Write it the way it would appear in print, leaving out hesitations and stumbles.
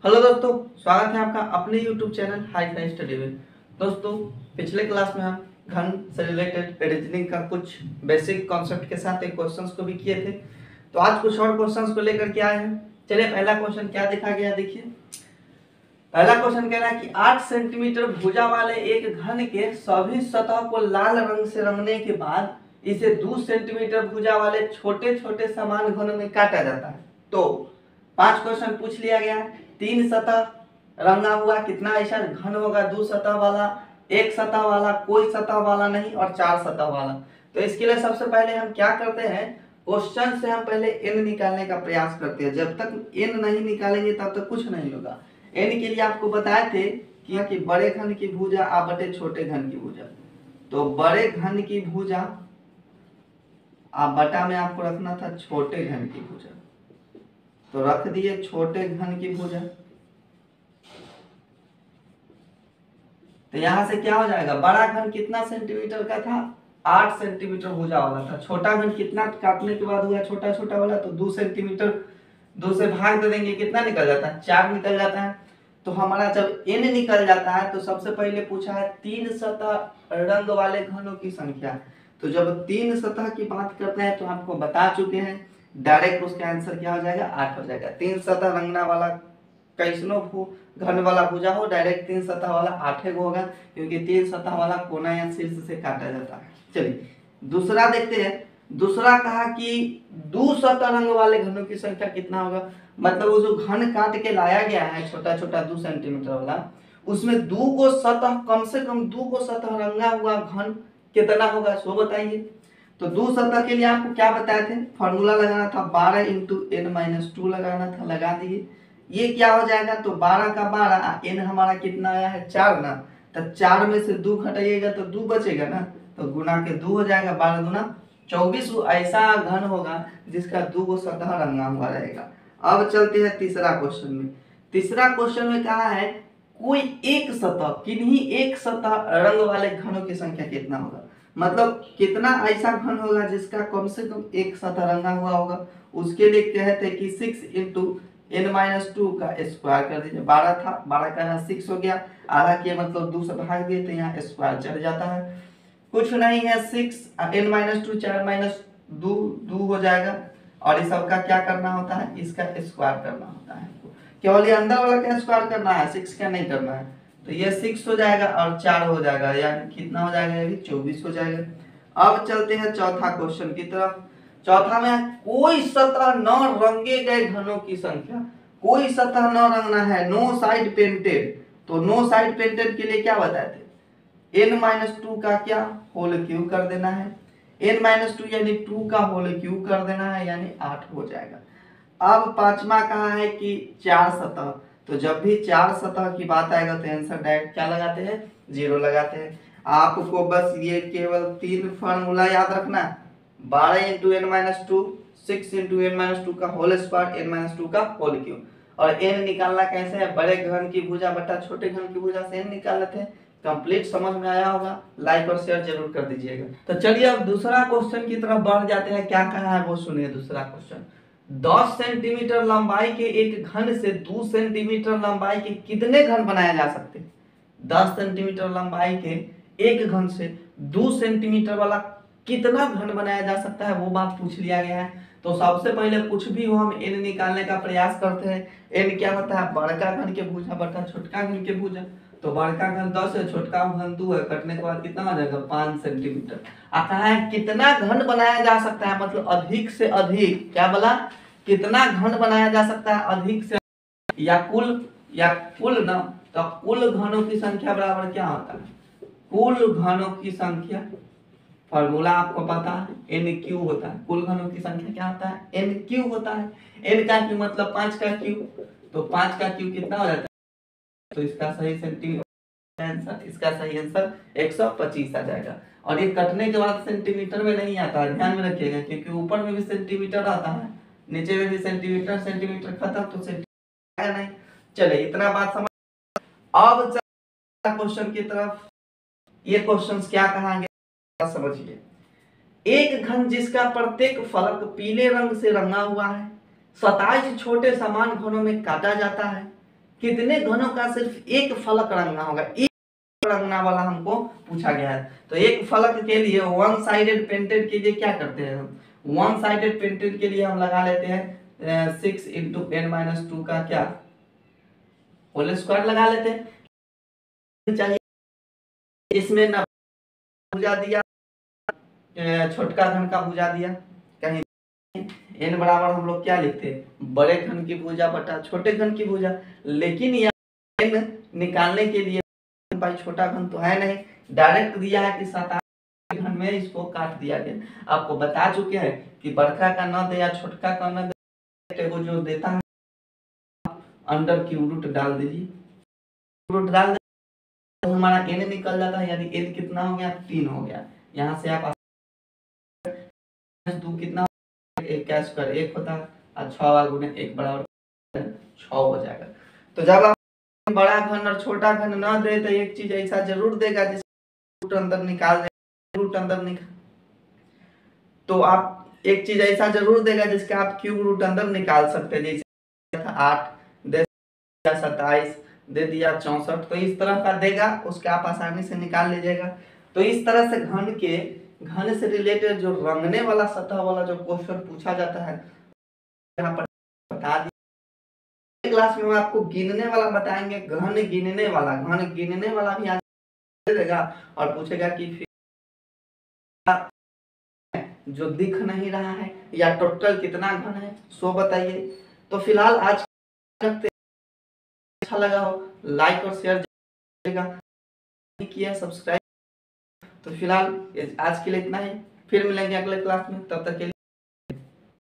Hello दोस्तों, स्वागत है आपका अपने YouTube channel hi fi study में। दोस्तों, पिछले क्लास में हम घन से रिलेटेड रीजनिंग का कुछ बेसिक कॉन्सेप्ट के साथ एक क्वेश्चंस को भी किए थे। तो आज कुछ और क्वेश्चंस को लेकर के आए हैं। चलिए, पहला क्वेश्चन क्या देखा गया, देखिए। पहला क्वेश्चन कह रहा है कि 8 सेंटीमीटर भुजा वाले एक घन के सभी सतह को लाल रंग से रंगने के बाद इसे 2 सेंटीमीटर भुजा वाले छोटे छोटे समान घनों में काटा जाता है। तो 5 क्वेश्चन पूछ लिया गया है। 3 सतह रंगा हुआ, कितना ऐसा घन होगा, 2 सतह वाला, 1 सतह वाला, कोई सतह वाला नहीं, और 4 सतह वाला। तो इसके लिए सबसे पहले हम क्या करते हैं, क्वेश्चन से हम पहले n निकालने का प्रयास करते हैं। जब तक n नहीं निकालेंगे तब तक कुछ नहीं होगा। n के लिए आपको बताए थे कि बड़े घन की भुजा आ बटे छोटे घन की भुजा। तो बड़े घन की भुजा आ बटा में आपको रखना था छोटे घन की भुजा। तो रख दिए छोटे घन की भुजा। तो यहां से क्या हो जाएगा, बड़ा घन कितना सेंटीमीटर का था, 8 सेंटीमीटर भुजा वाला था। छोटा घन कितना काटने के बाद हुआ छोटा छोटा वाला, तो 2 सेंटीमीटर, 2 से भाग दे देंगे, कितना निकल जाता है, 4 निकल जाता है। तो हमारा जब n निकल जाता है तो सबसे पहले पूछा है 3 सतह रंग वाले घनों की संख्या। तो जब 3 सतह की बात करते हैं तो आपको बता चुके हैं, डायरेक्ट उसका आंसर क्या हो जाएगा, 8 हो जाएगा। 3 सतह रंगना वाला कैसनो घन वाला भुजा हो, डायरेक्ट 3 सतह वाला 8 होगा, क्योंकि 3 सतह वाला कोना या शीर्ष से काटा जाता है। चलिए दूसरा देखते हैं। दूसरा कहा कि 2 सतह रंग वाले घनों की संख्या कितना होगा। मतलब वो जो घन काट के लाया गया है छोटा छोटा 2 सेंटीमीटर वाला, उसमें 2 को सतह, कम से कम 2 को सतह रंगा हुआ घन कितना होगा, सो बताइए। तो 2 सतह के लिए आपको क्या बताए थे, फॉर्मूला लगाना था 12 इंटू n-2 लगाना था, लगा दिए। ये क्या हो जाएगा, तो 12 का 12, n हमारा कितना आया है 4 ना, तो 4 में से 2 घटाइएगा तो 2 बचेगा ना, तो गुना के 2 हो जाएगा, 12 गुना 24 ऐसा घन होगा जिसका 2 को सतह रंगा हुआ रहेगा। अब चलते हैं तीसरा क्वेश्चन में। तीसरा क्वेश्चन में कहा है कोई एक सतह, किन्हीं एक सतह रंग वाले घनों की संख्या कितना होगा। मतलब कितना ऐसा घन होगा जिसका कम से कम एक सतह रंगा हुआ होगा। उसके लिए कहते हैं कि 6 इंटू n-2 का स्क्वायर कर दीजिए। 12 था, 12 का यहाँ 6 हो गया, आधा किया मतलब 2 से भाग दिए तो यहाँ स्क्वायर चढ़ जाता है। कुछ नहीं है, 6 n-2 4 -2 हो जाएगा। और इस सब का क्या करना होता है, इसका स्क्वायर करना होता है। केवल ये अंदर वाला का स्क्वायर करना है, 6 का नहीं करना है। तो ये 6 हो जाएगा और 4 हो जाएगा, यानी कितना हो जाएगा, ये भी 24 हो जाएगा। अब चलते हैं चौथा क्वेश्चन की तरफ। चौथा में कोई सतह न रंगे गए घनों की संख्या। कोई सतह न रंगना है, नो साइड पेंटेड। तो नो साइड पेंटेड के लिए क्या बताए थे, n-2 का क्या होल क्यूब कर देना है, n-2 यानी 2 का होल क्यूब कर देना है, यानी 8 हो जाएगा। अब पांचवा कहा है कि 4 सतह। तो जब भी 4 सतह की बात आएगा तो आंसर डायरेक्ट क्या लगाते हैं, 0 लगाते हैं। आपको बस ये केवल 3 फार्मूला याद रखना, 12 इंटू n-2, 6 इंटू n-2 का होल स्क्वायर, n-2 का होल क्यूब। और n निकालना कैसे है, बड़े घन की भुजा बटा छोटे घन की भुजा से n निकाल लेते हैं। कंप्लीट समझ में आया होगा, लाइक और शेयर जरूर कर दीजिएगा। तो चलिए अब दूसरा क्वेश्चन की तरफ बढ़ जाते हैं। क्या कहा है वो सुनिए। दूसरा क्वेश्चन, 10 सेंटीमीटर लंबाई के एक घन से 2 सेंटीमीटर लंबाई के कितने घन बनाए जा सकते हैं। 10 सेंटीमीटर लंबाई के एक घन से 2 सेंटीमीटर वाला कितना घन बनाया जा सकता है, वो बात पूछ लिया गया है। तो सबसे पहले कुछ भी हो हम n निकालने का प्रयास करते हैं। n क्या होता है, बड़का घन के भुजा बटा छोटका घन के भुजा। तो बड़का घन 10 है, छोटका घन 2 है, कटने के बाद कितना हो जाएगा, 5 सेंटीमीटर। आता है कितना घन बनाया जा सकता है, मतलब अधिक से अधिक, क्या बोला, कितना घन बनाया जा सकता है अधिक से, या कुल ना। तो कुल घनों की संख्या बराबर क्या होता है, कुल घनों की संख्या, फॉर्मूला आपको पता है, n क्यू होता है। कुल घनों की संख्या क्या होता है, n क्यू होता है। n का क्यू मतलब 5 का क्यू, तो 5 का क्यू कितना हो जाता है, तो इसका सही सेंटीमीटर आंसर, इसका सही आंसर 125 आ जाएगा। और ये कटने के बाद सेंटीमीटर में नहीं आता है, ध्यान में रखिएगा, क्योंकि ऊपर में भी सेंटीमीटर आता है, नीचे में भी सेंटीमीटर, सेंटीमीटर खत्म तो सेंटीमीटर नहीं। चले इतना बात समझ। अब क्वेश्चन की तरफ। ये क्वेश्चंस क्या कहेंगे समझिए। एक घन जिसका प्रत्येक फलक पीले रंग से रंगा हुआ है, 27 छोटे समान घनों में काटा जाता है। कितने घनों का सिर्फ एक फलक रंगना होगा, एक रंगना वाला हमको पूछा गया है। तो एक फलक के लिए वन साइडेड पेंटेड के लिए क्या करते हैं हम, वन साइडेड पेंटेड के लिए हम लगा लेते हैं 6 इंटू एन माइनस 2 का क्या होल स्क्वायर लगा लेते हैं। चाहिए इसमें ना भुजा दिया, छोटका घन का भुजा दिया, कहीं एन बराबर हम लोग क्या लिखते हैं, बड़े घन की भुजा बटा छोटे घन की भुजा। लेकिन यहाँ एन निकालने के लिए भाई छोटा घन तो है नहीं, डायरेक्ट दिया है कि 7 घन में इसको काट दिया गया। आपको बता चुके हैं कि बड़का का न दे या छोटका का न दे, वो जो देता है अंडर क्यूब रूट डाल दीजिए, रूट डाल दे तो हमारा एन निकल जाता है, यानी एन कितना हो गया 3 हो गया। यहाँ से आप 2 कितना, एक का स्क्वायर 1 होता है और 6 गुने 1 बराबर 6 हो जाएगा। तो जब आप बड़ा घन और छोटा घन ना दे तो एक चीज ऐसा जरूर देगा जिसका रूट अंदर निकाल दे, रूट अंदर निकाल, तो आप एक चीज ऐसा जरूर देगा जिसका आप क्यूब रूट अंदर निकाल सकते हैं। जैसे 8 दे दिया 27 दे दिया 64, तो इस तरह का देगा, उसके आप आसानी से निकाल लीजिएगा। तो इस तरह से घन से रिलेटेड जो रंगने वाला सतह वाला जो क्वेश्चन पूछा जाता है यहाँ पर बता दिया। क्लास में मैं आपको गिनने वाला बताएंगे, घन गिनने वाला भी आज देगा और पूछेगा कि जो दिख नहीं रहा है या टोटल कितना घन है सो बताइए। तो फिलहाल आज अच्छा लगा हो लाइक और शेयर किया, सब्सक्राइब। तो फिलहाल आज के लिए इतना ही, फिर मिलेंगे अगले क्लास में, तब तक के लिए।